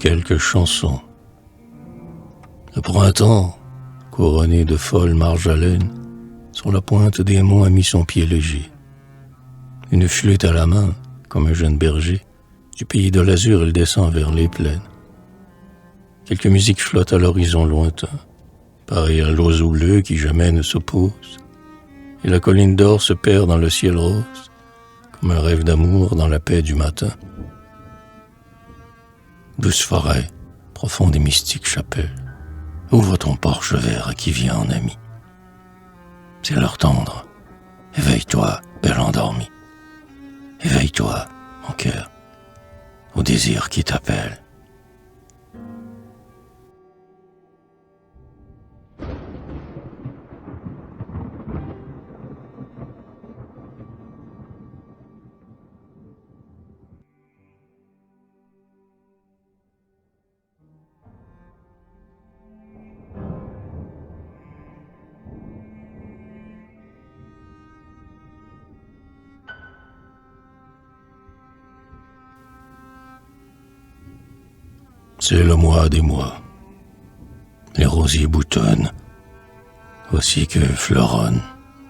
quelques chansons. Le printemps, couronné de folles marges à laine, sur la pointe des monts a mis son pied léger. Une flûte à la main, comme un jeune berger, du pays de l'azur il descend vers les plaines. Quelques musiques flottent à l'horizon lointain, pareil à l'oiseau bleu qui jamais ne s'oppose, et la colline d'or se perd dans le ciel rose, comme un rêve d'amour dans la paix du matin. Douce forêt, profonde et mystique chapelle, ouvre ton porche vert à qui vient en ami. C'est l'heure tendre, éveille-toi, belle endormie. Éveille-toi, mon cœur, au désir qui t'appelle. C'est le mois des mois. Les rosiers boutonnent, aussi que fleuronnent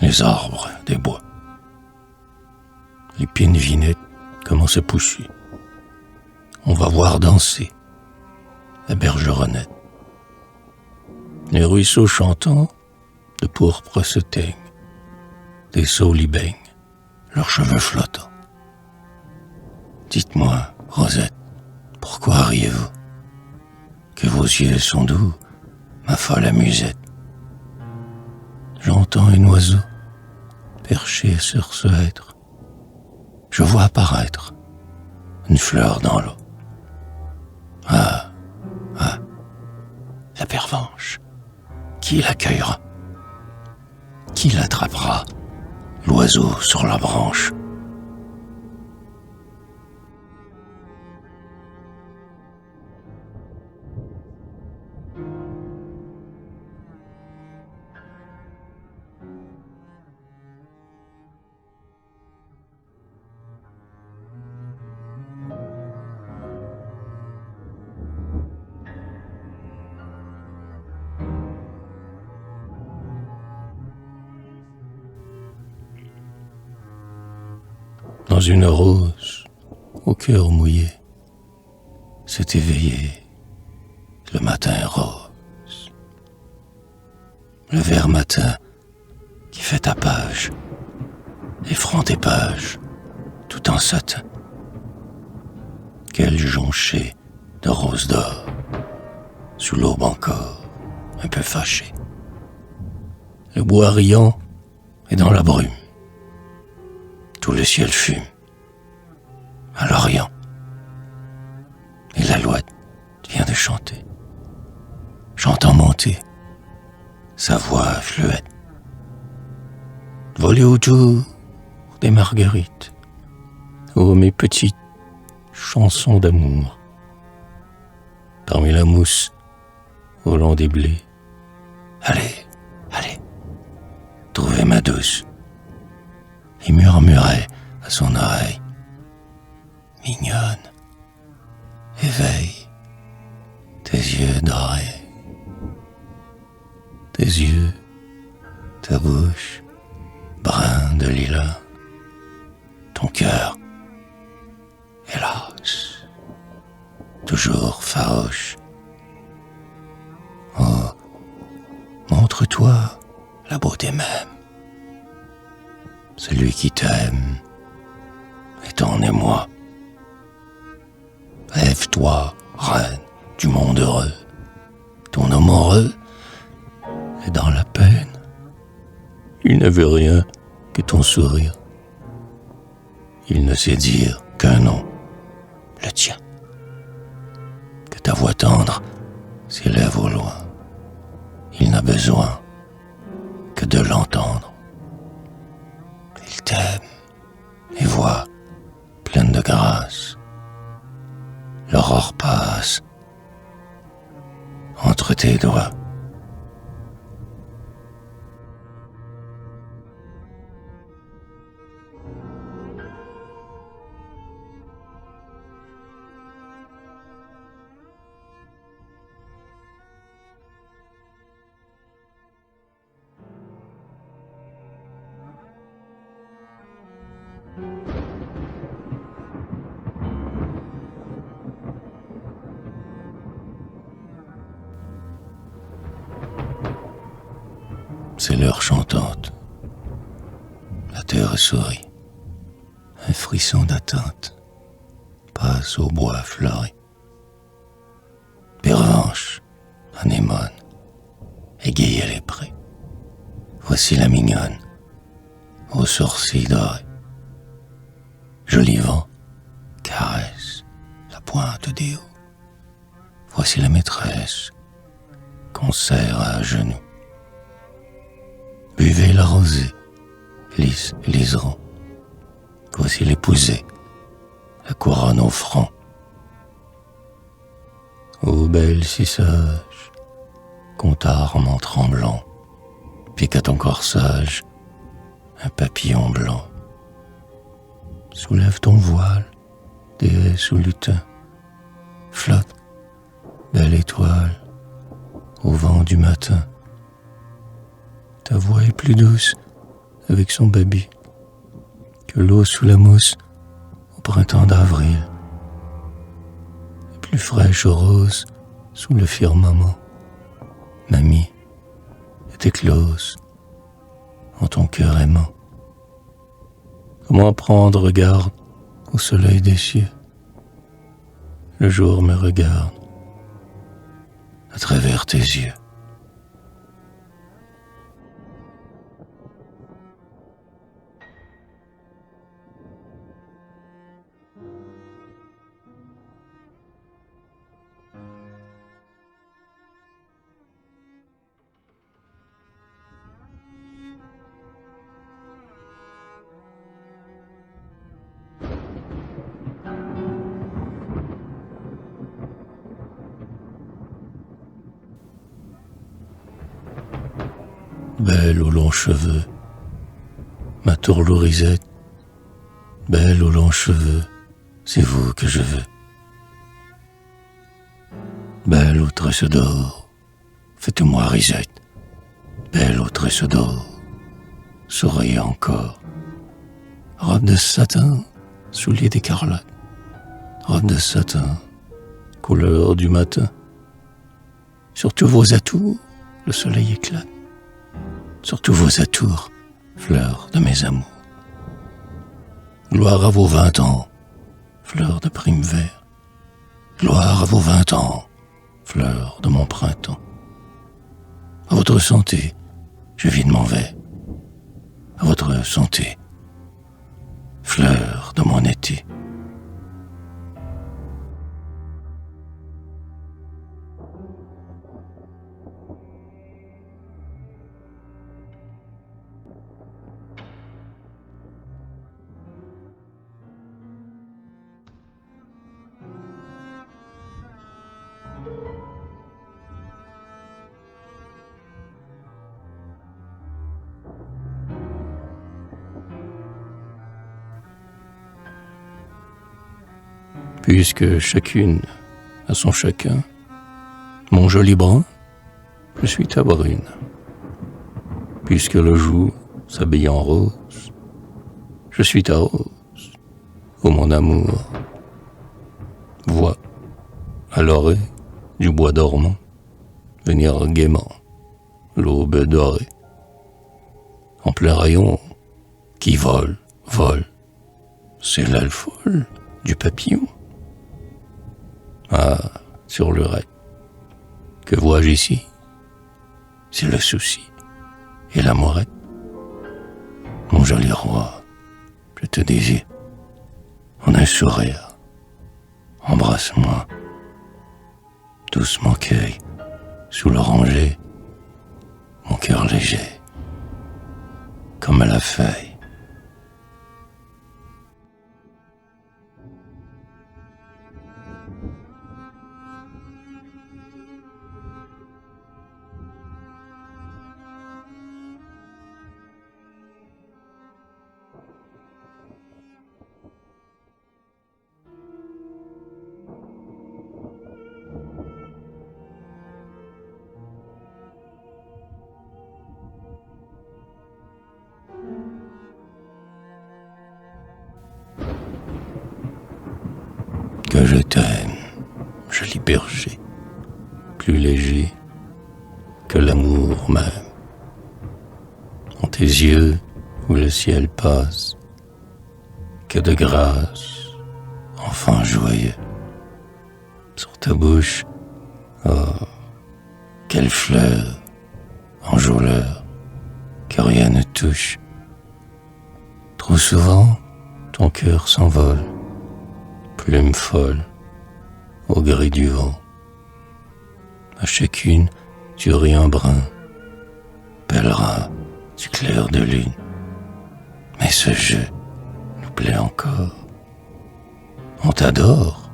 les arbres des bois. Les pinnes-vinettes commencent à pousser. On va voir danser la bergeronnette. Les ruisseaux chantants de pourpre se teignent. Des saules y baignent, leurs cheveux flottants. Dites-moi, Rosette, pourquoi riez-vous? Que vos yeux sont doux, ma folle amusette. J'entends un oiseau perché sur ce hêtre. Je vois apparaître une fleur dans l'eau. Ah, la pervenche. Qui l'accueillera? Qui l'attrapera? L'oiseau sur la branche. Dans une rose, au cœur mouillé, s'est éveillé le matin rose. Le vert matin qui fait ta page, effront tes pages, tout en satin. Quel jonché de roses d'or, sous l'aube encore, un peu fâché. Le bois riant est dans la brume. Tout le ciel fume, à l'Orient. Et l'alouette vient de chanter. J'entends monter sa voix fluette. Voler autour des marguerites. Oh, mes petites chansons d'amour. Parmi la mousse, au long des blés. Allez, allez, trouvez ma douce. Et murmurait à son oreille. Mignonne, éveille tes yeux dorés. Tes yeux, ta bouche, brun de lilas. Ton cœur, hélas, toujours farouche. Oh, montre-toi la beauté même. Celui qui t'aime est ton émoi. Lève-toi, reine du monde heureux. Ton homme heureux est dans la peine. Il ne veut rien que ton sourire. Il ne sait dire qu'un nom, le tien. Que ta voix tendre s'élève au loin. Il n'a besoin que de l'entendre. Il t'aime et voix pleine de grâce. L'aurore passe entre tes doigts. c'est l'heure chantante. La terre sourit. Un frisson d'attente passe au bois fleuri. Pervenche, anémone, égayez les prés. Voici la mignonne, aux sourcils dorés. Joli vent caresse la pointe des hauts. Voici la maîtresse qu'on serre à genoux. Buvez la rosée, lys et liseron. Voici l'épousée, la couronne au front. Ô belle si sage, qu'on t'arme en tremblant, pique à ton corsage un papillon blanc. Soulève ton voile, déesse ou lutin, flotte, belle étoile, au vent du matin. Ta voix est plus douce avec son baby que l'eau sous la mousse au printemps d'avril, et plus fraîche aux roses sous le firmament. Mamie est éclose en ton cœur aimant. Comment prendre garde au soleil des cieux? Le jour me regarde à travers tes yeux. Belle aux longs cheveux, ma tourlourisette, belle aux longs cheveux, c'est vous que je veux. Belle aux tresses d'or, faites-moi risette, belle aux tresses d'or, souriez encore. Robe de satin, souliers d'écarlate, robe de satin, couleur du matin. Sur tous vos atours, le soleil éclate. Sur tous vos atours, fleurs de mes amours. Gloire à vos 20 ans, fleurs de prime vert. Gloire à vos 20 ans, fleurs de mon printemps. À votre santé, je vide mon verre. À votre santé, fleurs de mon été. Puisque chacune a son chacun, mon joli brun, je suis ta brune. Puisque le jour s'habille en rose, je suis ta rose, ô mon amour. Vois, à l'orée du bois dormant, venir gaiement l'aube dorée. En plein rayon, qui vole, vole, c'est l'aile folle du papillon. Ah, sur le raid, que vois-je ici? C'est le souci et l'amourette. Mon joli roi, je te désire. En un sourire, embrasse-moi. Doucement cueille, sous l'oranger, mon cœur léger, comme à la feuille. Que je t'aime, joli berger, plus léger que l'amour même. dans tes yeux où le ciel passe, que de grâce, enfant joyeux. Sur ta bouche, oh, quelle fleur, enjôleur, que rien ne touche. Trop souvent, ton cœur s'envole, plume folle, au gré du vent. À chacune, tu ris un brin, pèlerin du clair de lune. Mais ce jeu nous plaît encore. On t'adore,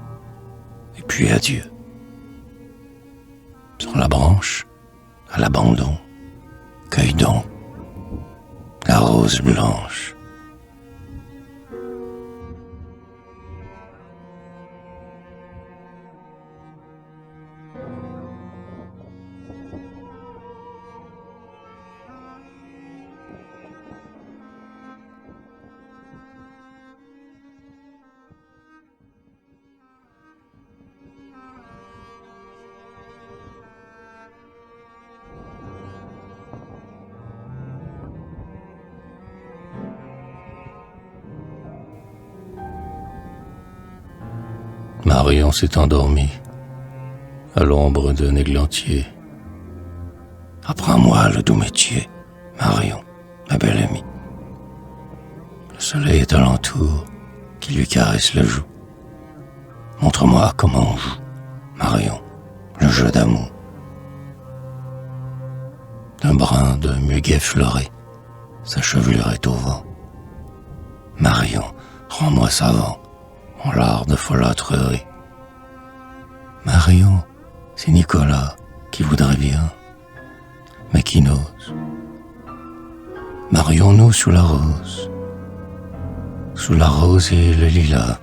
et puis adieu. Sur la branche, à l'abandon, cueille donc la rose blanche. Marion s'est endormie à l'ombre d'un églantier. Apprends-moi le doux métier, Marion, ma belle amie. Le soleil est alentour qui lui caresse la joue. Montre-moi comment on joue, Marion, le jeu d'amour. D'un brin de muguet fleuré, sa chevelure est au vent. Marion, rends-moi savant, mon lard de folâtrerie. Marion, c'est Nicolas qui voudrait bien, mais qui n'ose. Marions-nous sous la rose et le lilas.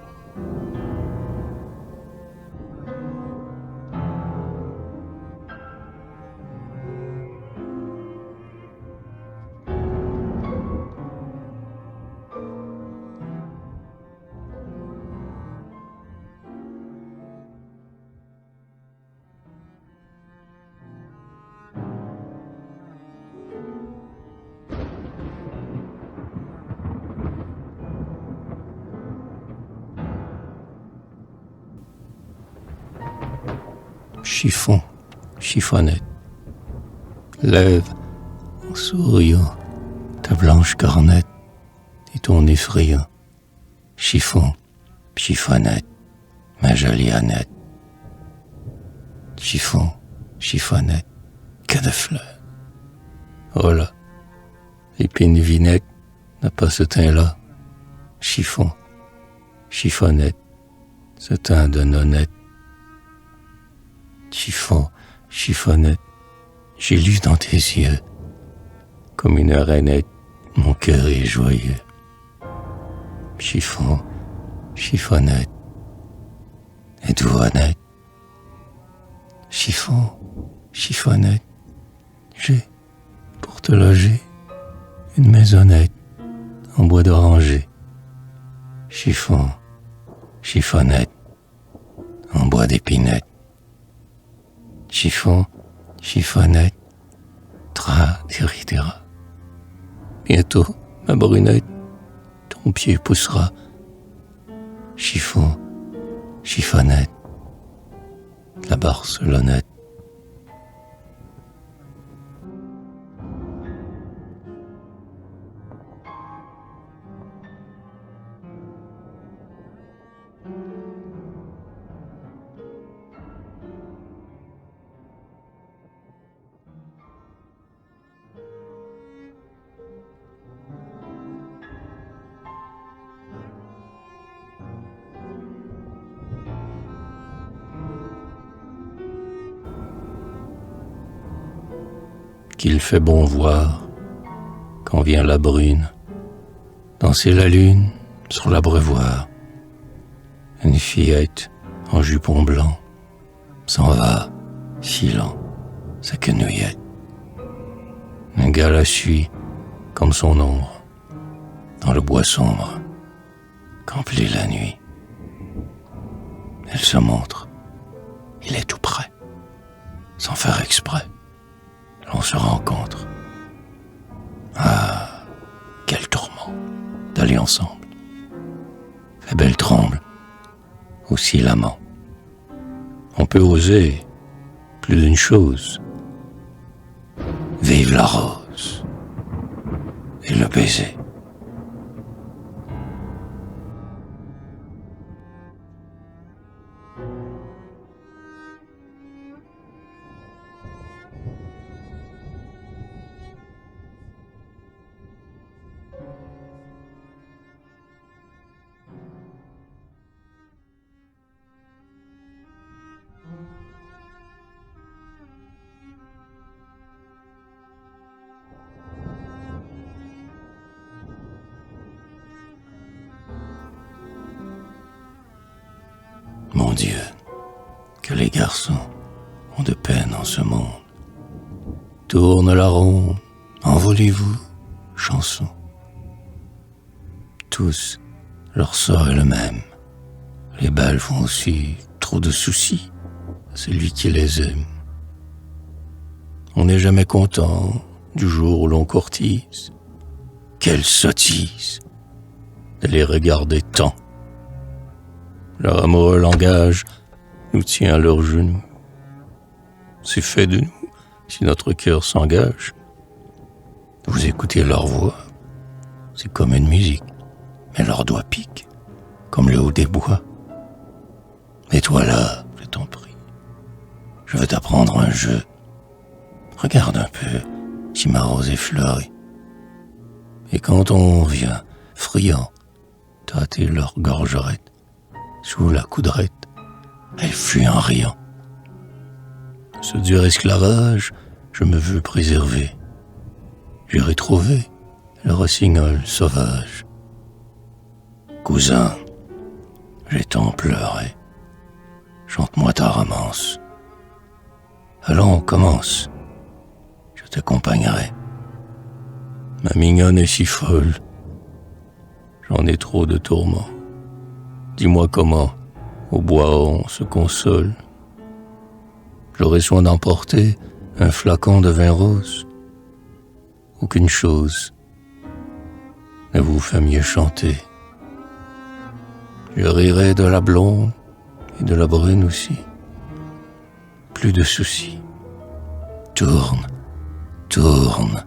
Chiffon, chiffonnette, lève en souriant ta blanche cornette et ton effrayant. Chiffon, chiffonnette, ma jolie Annette. Chiffon, chiffonnette, que de fleurs. Oh là, l'épine vinette n'a pas ce teint-là. Chiffon, chiffonnette, ce teint de nonnette. Chiffon, chiffonnette, j'ai lu dans tes yeux, comme une rainette, mon cœur est joyeux. Chiffon, chiffonnette, êtes-vous honnête? Chiffon, chiffonnette, j'ai, pour te loger, une maisonnette en bois d'oranger. Chiffon, chiffonnette, en bois d'épinette. Chiffon, chiffonnette, tra-diri-dira. Bientôt, ma brunette, ton pied poussera. Chiffon, chiffonnette, la Barcelonnette. Qu'il fait bon voir, quand vient la brune, danser la lune sur l'abreuvoir. Une fillette en jupon blanc s'en va, filant sa quenouillette. Un gars la suit comme son ombre, dans le bois sombre, qu'emplit la nuit. Elle se montre, il est tout près, sans faire exprès. On se rencontre. Ah, d'aller ensemble. Fais belle tremble, aussi l'amant. On peut oser plus d'une chose. Vive la rose et le baiser. Mon Dieu, que les garçons ont de peine en ce monde. Tourne la ronde, envolez-vous, chansons. Tous, leur sort est le même. Les balles font aussi trop de soucis à celui qui les aime. On n'est jamais content du jour où l'on courtise. Quelle sottise de les regarder tant. Leur amoureux langage nous tient à leurs genoux. C'est fait de nous si notre cœur s'engage. Vous écoutez leur voix, c'est comme une musique, mais leurs doigts piquent, comme le haut des bois. Et toi là, je t'en prie, je veux t'apprendre un jeu. Regarde un peu si ma rose est fleurie. Et quand on vient, friand, tâter leur gorgerette, sous la coudrette, elle fuit en riant. Ce dur esclavage, je me veux préserver. J'irai trouver le rossignol sauvage. Cousin, j'ai tant pleuré. Chante-moi ta romance. Allons, commence. Je t'accompagnerai. Ma mignonne est si folle. J'en ai trop de tourments. Dis-moi comment, au bois on se console. J'aurai soin d'emporter un flacon de vin rose. Aucune chose ne vous fait mieux chanter. Je rirai de la blonde et de la brune aussi. Plus de soucis. Tourne, tourne,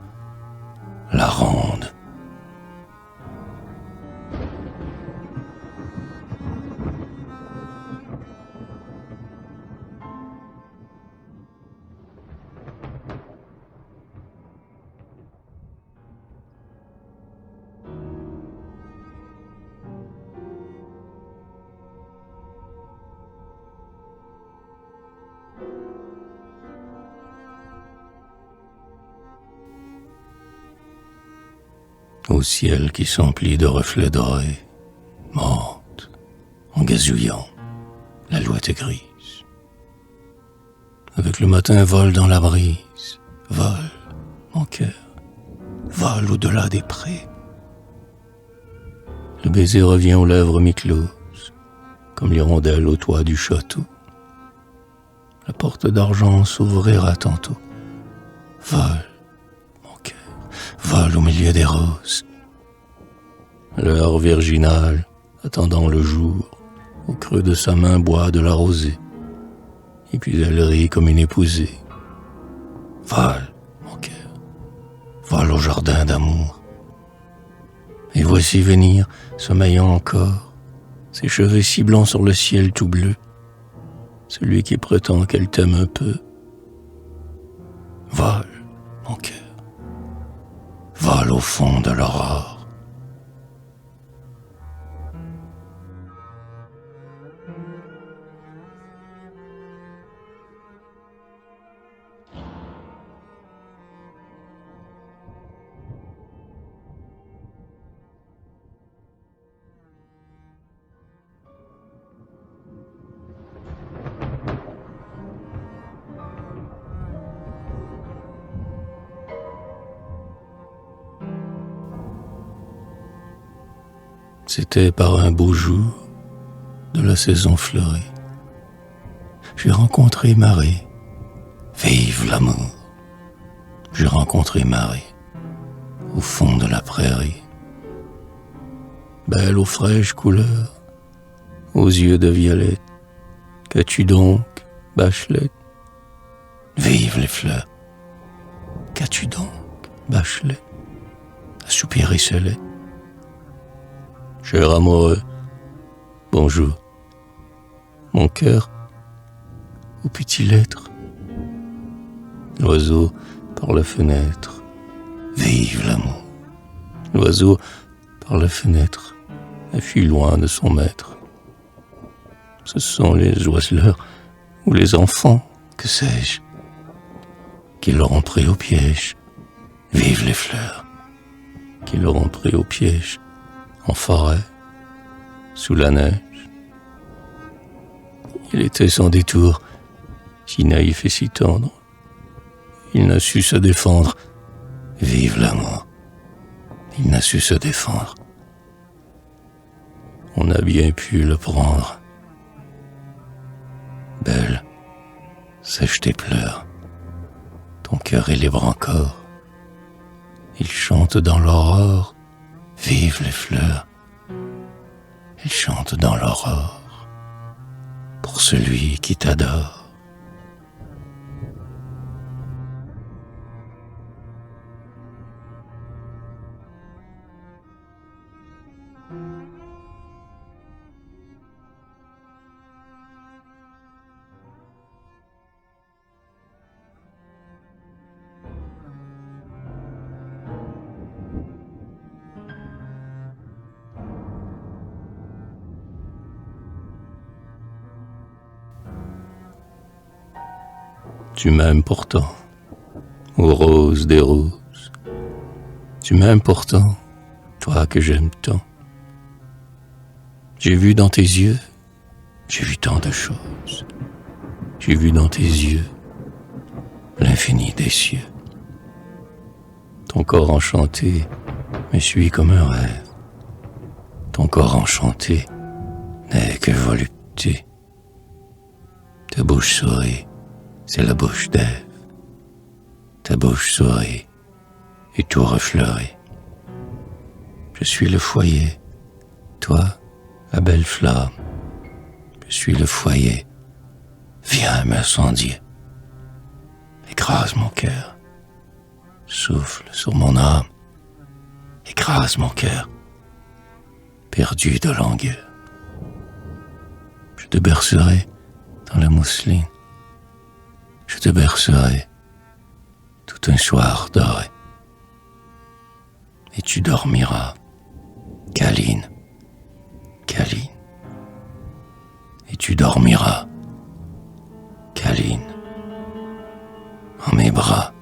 la ronde. Au ciel qui s'emplit de reflets dorés, monte, en gazouillant, l'alouette grise. Avec le matin vole dans la brise, vole, mon cœur, vole au-delà des prés. Le baiser revient aux lèvres mi-closes, comme l'hirondelle au toit du château. La porte d'argent s'ouvrira tantôt. Vole, vole au milieu des roses. L'heure virginale, attendant le jour, au creux de sa main boit de la rosée. Et puis elle rit comme une épousée. Vole, mon cœur, vole au jardin d'amour. Et voici venir, sommeillant encore, ses cheveux si blancs sur le ciel tout bleu, celui qui prétend qu'elle t'aime un peu. Vole, mon cœur, vole au fond de l'aurore. C'était par un beau jour de la saison fleurie. J'ai rencontré Marie, vive l'amour. J'ai rencontré Marie au fond de la prairie. belle aux fraîches couleurs, aux yeux de violette, qu'as-tu donc, Bachelet? Vive les fleurs! Qu'as-tu donc, Bachelet? A soupiré Celeste. Cher amoureux, bonjour. Mon cœur, aux petites lettres. L'oiseau par la fenêtre. Vive l'amour. L'oiseau par la fenêtre a fui loin de son maître. Ce sont les oiseleurs ou les enfants, que sais-je, qui l'auront pris au piège. Vive les fleurs, qui l'auront pris au piège, en forêt, sous la neige. Il était sans détour, si naïf et si tendre. Il n'a su se défendre. Vive l'amour. Il n'a su se défendre. On a bien pu le prendre. Belle, sèche tes pleurs. Ton cœur est libre encore. Il chante dans l'aurore. Vive les fleurs. Il chante dans l'aurore. Pour celui qui t'adore. Tu m'aimes pourtant, ô rose des roses. Tu m'aimes pourtant, toi que j'aime tant. J'ai vu dans tes yeux, j'ai vu tant de choses. J'ai vu dans tes yeux l'infini des cieux. Ton corps enchanté me suit comme un rêve. Ton corps enchanté n'est que volupté. Ta bouche sourit, c'est la bouche d'Ève. Ta bouche sourit et tout refleurit. Je suis le foyer, toi, la belle flamme. Je suis le foyer, viens m'incendier. Écrase mon cœur, souffle sur mon âme. Écrase mon cœur, perdu de langueur. Je te bercerai dans la mousseline. Je te bercerai tout un soir doré. Et tu dormiras, câline, câline. Et tu dormiras, câline, en mes bras.